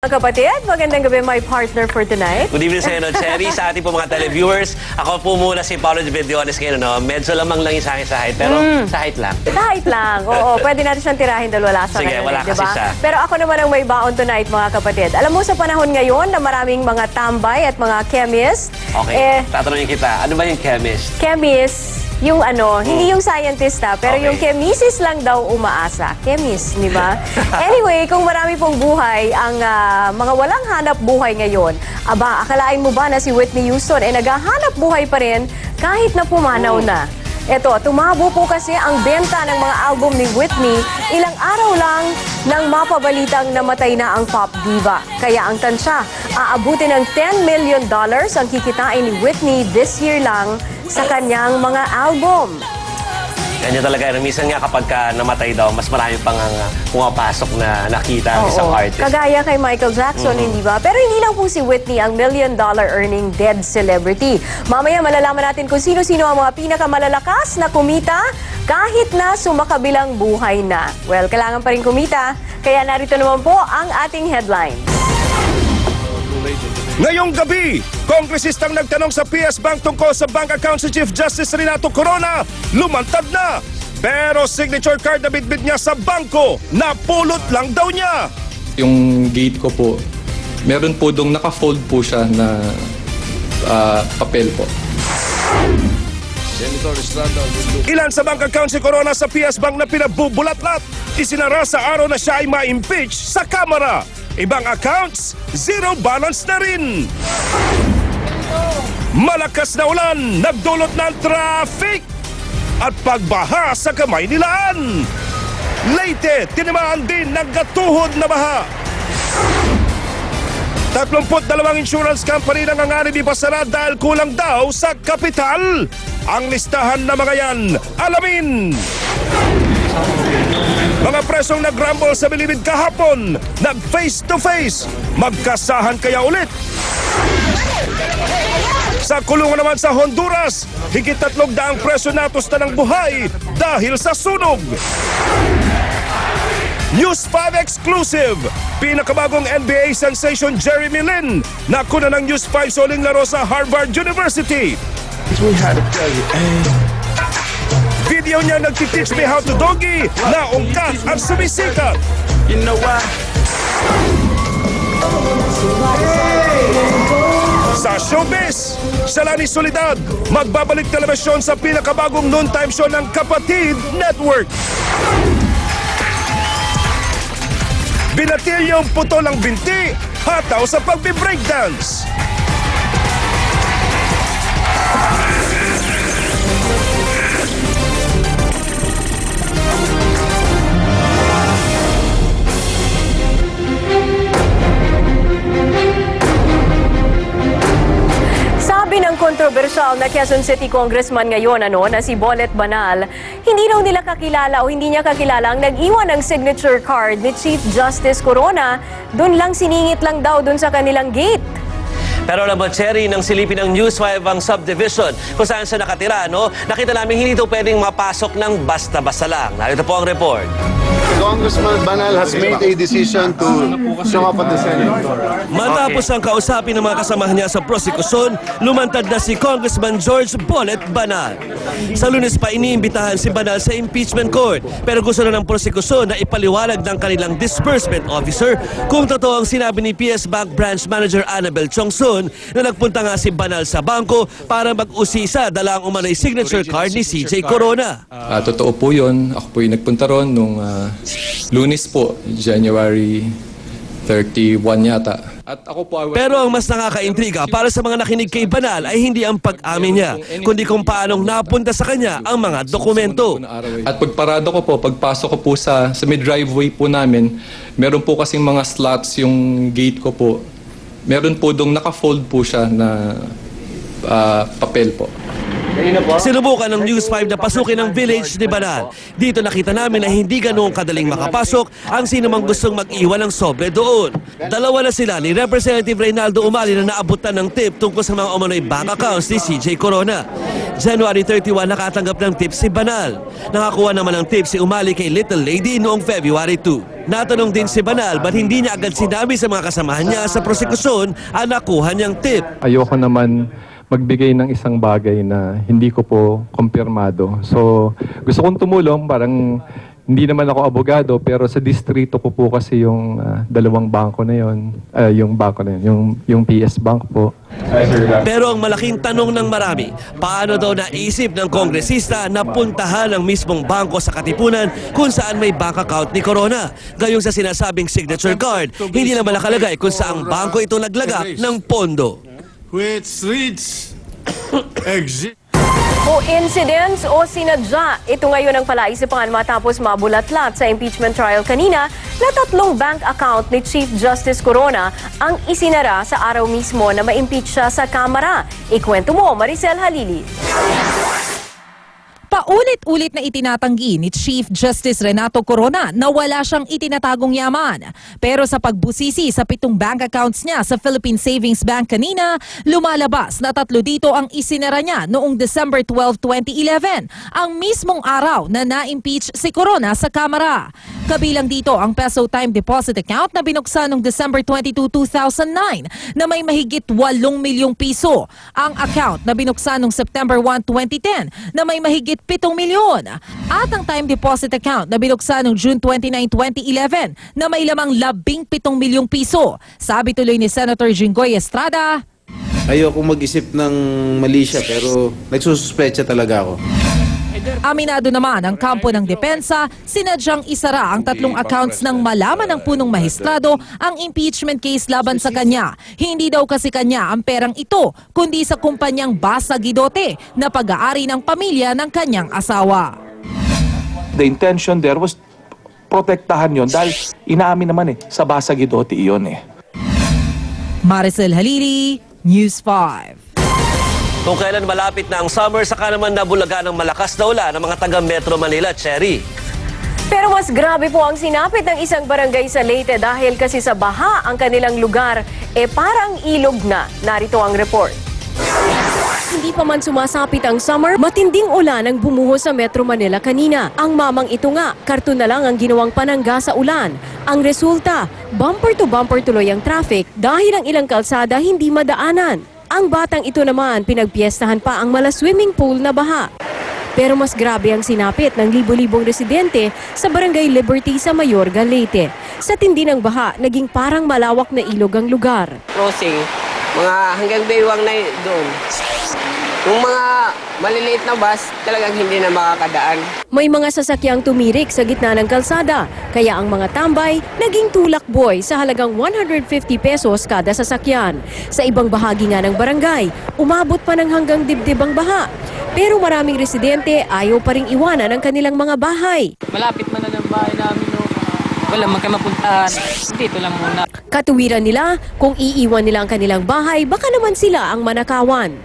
Mga kapatid, magandang gabi, my partner for tonight. Good evening sa inyo, Cherry. Sa ating po mga televiewers, ako po muna si Paolo de Bediones ngayon. No? Medyo lamang lang yung sa akin sa height, pero sa height lang. Sa height lang, oo. Pwede natin siyang tirahin dahil wala sa Sige, wala kasi siya. Pero ako naman ang may baon tonight, mga kapatid. Alam mo, sa panahon ngayon na maraming mga tambay at mga chemist. Okay, tatanungin kita, ano ba yung chemist? Chemist, yung hindi yung scientist pero yung chemisis lang daw umaasa. Chemist, di ba? Anyway, kung marami pong buhay ang mga walang hanap buhay ngayon, aba, akalain mo ba na si Whitney Houston ay naghahanap buhay pa rin kahit na pumanaw na? Eto, tumabo po kasi ang benta ng mga album ni Whitney ilang araw lang nang mapabalitang namatay na ang pop diva. Kaya ang tansya, aabutin ng $10 million ang kikitain ni Whitney this year lang sa kanyang mga album. Ganyan talaga. Minsan nga kapag namatay daw, mas marami pang pumapasok na nakita ang isang artist. Kagaya kay Michael Jackson, hindi ba? Pero hindi lang po si Whitney ang $1 million earning dead celebrity. Mamaya malalaman natin kung sino-sino ang mga pinakamalalakas na kumita kahit na sumakabilang buhay na. Well, kailangan pa rin kumita. Kaya narito naman po ang ating headlines. Ngayong gabi, kongresistang nagtanong sa PS Bank tungkol sa bank account si Chief Justice Renato Corona, lumantad na. Pero signature card na bitbit niya sa bangko, napulot lang daw niya. Yung gate ko po, meron po dong naka-fold po siya na papel po. Ilan sa bank account si Corona sa PS Bank na pinabubulat-lat, isinara sa araw na siya ay ma-impeach sa Kamara. Ibang accounts, zero balance na rin. Malakas na ulan, nagdulot ng traffic at pagbaha sa Kamay Nilaan. Leyte, tinamaan din ng gatuhod na baha. 32 insurance company nang anganib ipasara dahil kulang daw sa kapital. Ang listahan na mga yan, alamin. Mga presong nag-rumble sa Bilibid kahapon, nag-face-to-face, magkasahan kaya ulit. Sa kulungan naman sa Honduras, higit 300 preso natusta ng buhay dahil sa sunog. News 5 exclusive, pinakabagong NBA sensation Jeremy Lin, nakuna ng News 5 sa uling laro sa Harvard University. Video niya nagtiteach me how to doggy, naungkat at sumisikat. You know why? Sa showbiz, Shalani Solidad, magbabalik telebisyon sa pinakabagong noontime show ng Kapatid Network. Binatilyong putol ang binti, hataw sa pagbi-breakdance. Sabi ng kontrobersyal na Quezon City Congressman ngayon na si Bolet Banal, hindi raw nila kakilala o hindi niya kakilala ang nag-iwan ng signature card ni Chief Justice Corona. Doon lang siningit lang daw doon sa kanilang gate. Pero alam mo, Cherry, nang silipin ng News 5 ang subdivision kung saan siya nakatira, nakita namin hindi ito pwedeng mapasok ng basta-basta lang. Narito po ang report. Congressman Banal has made a decision to show up at the Senate. Matapos ang kausapin ng mga kasamahan niya sa prosekusyon, lumantad na si Congressman George Bolet Banal. Sa Lunes pa iniimbitahan si Banal sa impeachment court, pero gusto na ng prosekusyon na ipaliwanag ng kanilang disbursement officer kung totoo ang sinabi ni PS Bank Branch Manager Annabel Chongsun na nagpunta nga si Banal sa bangko para mag-usisa dala ang umanay signature card ni CJ Corona. Totoo po yun. Ako po yung nagpunta ron nung Lunes po, January 31 yata. At ako po Pero ang mas nakakaintriga para sa mga nakinig kay Banal ay hindi ang pag-amin niya, kundi kung paanong napunta sa kanya ang mga dokumento. At pagparado ko po, pagpasok ko po sa mid-driveway po namin, meron po kasing mga slots yung gate ko po. Meron po dong naka-fold po siya na papel po. Sinubukan ng News 5 na pasukin ang village ni Banal. Dito nakita namin na hindi ganoong kadaling makapasok ang sinumang gustong mag-iwan ng sobre doon. Dalawa na sila ni Representative Reynaldo Umali na naabutan ng tip tungkol sa mga umano'y bank accounts ni CJ Corona. January 31 nakatanggap ng tip si Banal. Nakakuha naman ng tip si Umali kay Little Lady noong February 2. Natanong din si Banal ba't hindi niya agad sinabi sa mga kasamahan niya sa prosekusyon ang nakuha niyang tip. Ayoko naman magbigay ng isang bagay na hindi ko po kumpirmado. So, gusto kong tumulong, parang hindi naman ako abogado, pero sa distrito ko po kasi yung dalawang bangko na yun, yung bangko na yun, yung PS Bank po. Pero ang malaking tanong ng marami, paano daw naisip ng kongresista na puntahan ang mismong bangko sa Katipunan kung saan may bank account ni Corona? Gayong sa sinasabing signature card, hindi naman nakalagay kung saang bangko ito naglagak ng pondo. Which leads exit. Coincidence o sinadya? Ito ngayon ang palaisipan matapos mabulatlat sa impeachment trial kanina na 3 bank account ni Chief Justice Corona ang isinara sa araw mismo na ma-impeach siya sa Kamara. Ikwento mo, Maricel Halili. Paulit-ulit na itinatanggi ni Chief Justice Renato Corona na wala siyang itinatagong yaman. Pero sa pagbusisi sa 7 bank accounts niya sa Philippine Savings Bank kanina, lumalabas na 3 dito ang isinara niya noong December 12, 2011, ang mismong araw na na-impeach si Corona sa Kamara. Kabilang dito ang Peso Time Deposit Account na binuksan noong December 22, 2009 na may mahigit 8 milyong piso. Ang account na binuksan noong September 1, 2010 na may mahigit 7 milyon. At ang time deposit account na binuksan noong June 29, 2011 na may lamang 17 milyong piso. Sabi tuloy ni Senator Jinggoy Estrada, ayoko mag-isip ng mali siya pero nagsususpecha talaga ako. aminado naman ang kampo ng depensa, sinadyang isara ang 3 accounts nang malaman ng punong mahistrado ang impeachment case laban sa kanya. Hindi daw kasi kanya ang perang ito, kundi sa kumpanyang Basa Guidote na pag-aari ng pamilya ng kanyang asawa. The intention there was protektahan yon dahil inaamin naman sa Basa Guidote iyon Maricel Halili, News 5. Kung kailan malapit na ang summer, saka naman nabulaga ng malakas na ulan ng mga taga Metro Manila, Cherry. Pero mas grabe po ang sinapit ng isang barangay sa Leyte dahil kasi sa baha ang kanilang lugar, parang ilog na. Narito ang report. Hindi pa man sumasapit ang summer, matinding ulan ang bumuhos sa Metro Manila kanina. Ang mamang ito nga, karton na lang ang ginawang panangga sa ulan. Ang resulta, bumper to bumper tuloy ang traffic dahil ang ilang kalsada hindi madaanan. Ang batang ito naman, pinagpiestahan pa ang mala swimming pool na baha. Pero mas grabe ang sinapit ng libo-libong residente sa Barangay Liberty sa Mayorga, Leyte. Sa tindi ng baha, naging parang malawak na ilog ang lugar. Crossing, mga hanggang baywang na doon. Yung mga maliliit na bus, talagang hindi na makakadaan. May mga sasakyang tumirik sa gitna ng kalsada, kaya ang mga tambay naging tulakboy sa halagang 150 pesos kada sasakyan. Sa ibang bahagi nga ng barangay, umabot pa ng hanggang dibdib ang baha. Pero maraming residente ayaw pa ring iwanan ang kanilang mga bahay. Malapit man na ng bahay namin, no? Wala man kayo mapuntahan. Dito lang muna. Katuwiran nila, kung iiwan nila ang kanilang bahay, baka naman sila ang manakawan.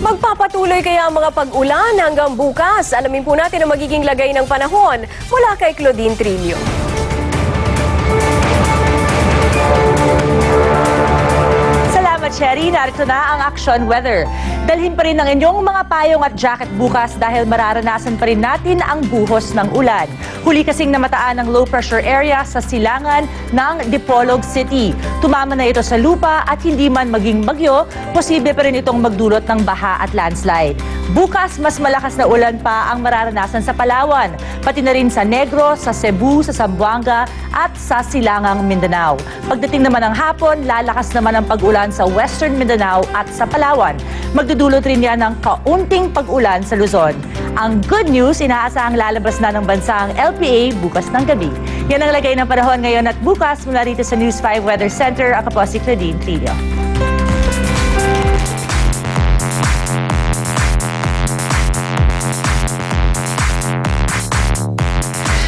Magpapatuloy kaya ang mga pag-ulan hanggang bukas? Alamin po natin ang magiging lagay ng panahon mula kay Claudine Trillo. Salamat, Cherry. Narito na ang Action Weather. Dalhin pa rin ang inyong mga payong at jacket bukas dahil mararanasan pa rin natin ang buhos ng ulan. Huli kasing namataan ng low pressure area sa silangan ng Dipolog City. Tumama na ito sa lupa at hindi man maging bagyo, posible pa rin itong magdulot ng baha at landslide. Bukas, mas malakas na ulan pa ang mararanasan sa Palawan, pati na rin sa Negros, sa Cebu, sa Zamboanga at sa Silangang Mindanao. Pagdating naman ng hapon, lalakas naman ang pag-ulan sa Western Mindanao at sa Palawan. Magdudulot rin yan ng kaunting pag-ulan sa Luzon. Ang good news, inaasahang lalabas na ng bansa ang LPA bukas ng gabi. Yan ang lagay ng panahon ngayon at bukas mula rito sa News 5 Weather Center. Ako po si Claudine Trillo.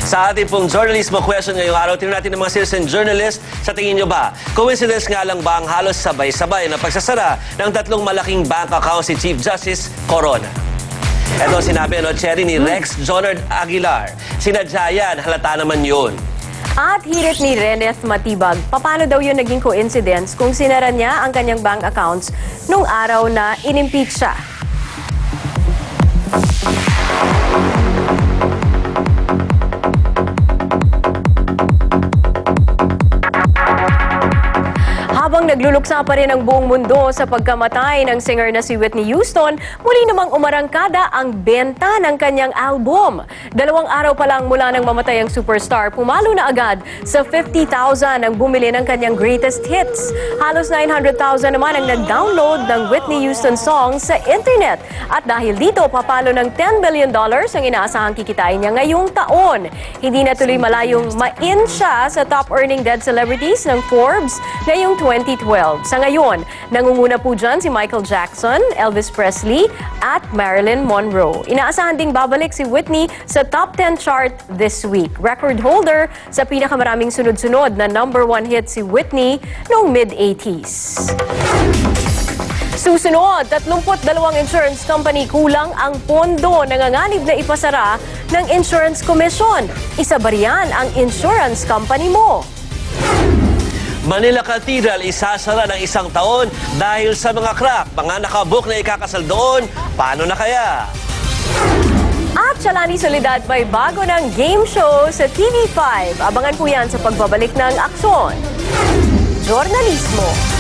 Sa ating pong journalismo question ngayong araw, tingnan natin ng mga citizen journalist. Sa tingin nyo ba, coincidence nga lang ba ang halos sabay-sabay na pagsasara ng 3 malaking bank accounts si Chief Justice Corona? Ito sinabi Cherry ni Rex Jonard Aguilar. Sinadya yan, halata naman yun. At hirit ni Reneth Matibag, paano daw yun naging coincidence kung sinara niya ang kanyang bank accounts nung araw na inimpeach siya? Habang nagluluksa pa rin ang buong mundo sa pagkamatay ng singer na si Whitney Houston, muli namang umarangkada ang benta ng kanyang album. 2 araw pa lang mula nang mamatay ang superstar, pumalo na agad sa 50,000 ang bumili ng kanyang greatest hits. Halos 900,000 naman ang nag-download ng Whitney Houston songs sa internet. At dahil dito, papalo ng $10 billion ang inaasahang kikitain niya ngayong taon. Hindi na tuloy malayong ma-in siya sa top earning dead celebrities ng Forbes ngayong 2012. Sa ngayon, nangunguna po dyan si Michael Jackson, Elvis Presley at Marilyn Monroe. Inaasahan ding babalik si Whitney sa top 10 chart this week. Record holder sa pinakamaraming sunod-sunod na #1 hit si Whitney noong mid-80s. Susunod, 32 insurance company kulang ang pondo nanganganib na ipasara ng Insurance Commission. Isa ba riyan ang insurance company mo? Manila Cathedral isasara ng 1 taon dahil sa mga crack. Mga nakabook na ikakasal doon, paano na kaya? At Chalani Soledad may bago ng game show sa TV5. Abangan po yan sa pagbabalik ng aksyon. Journalismo.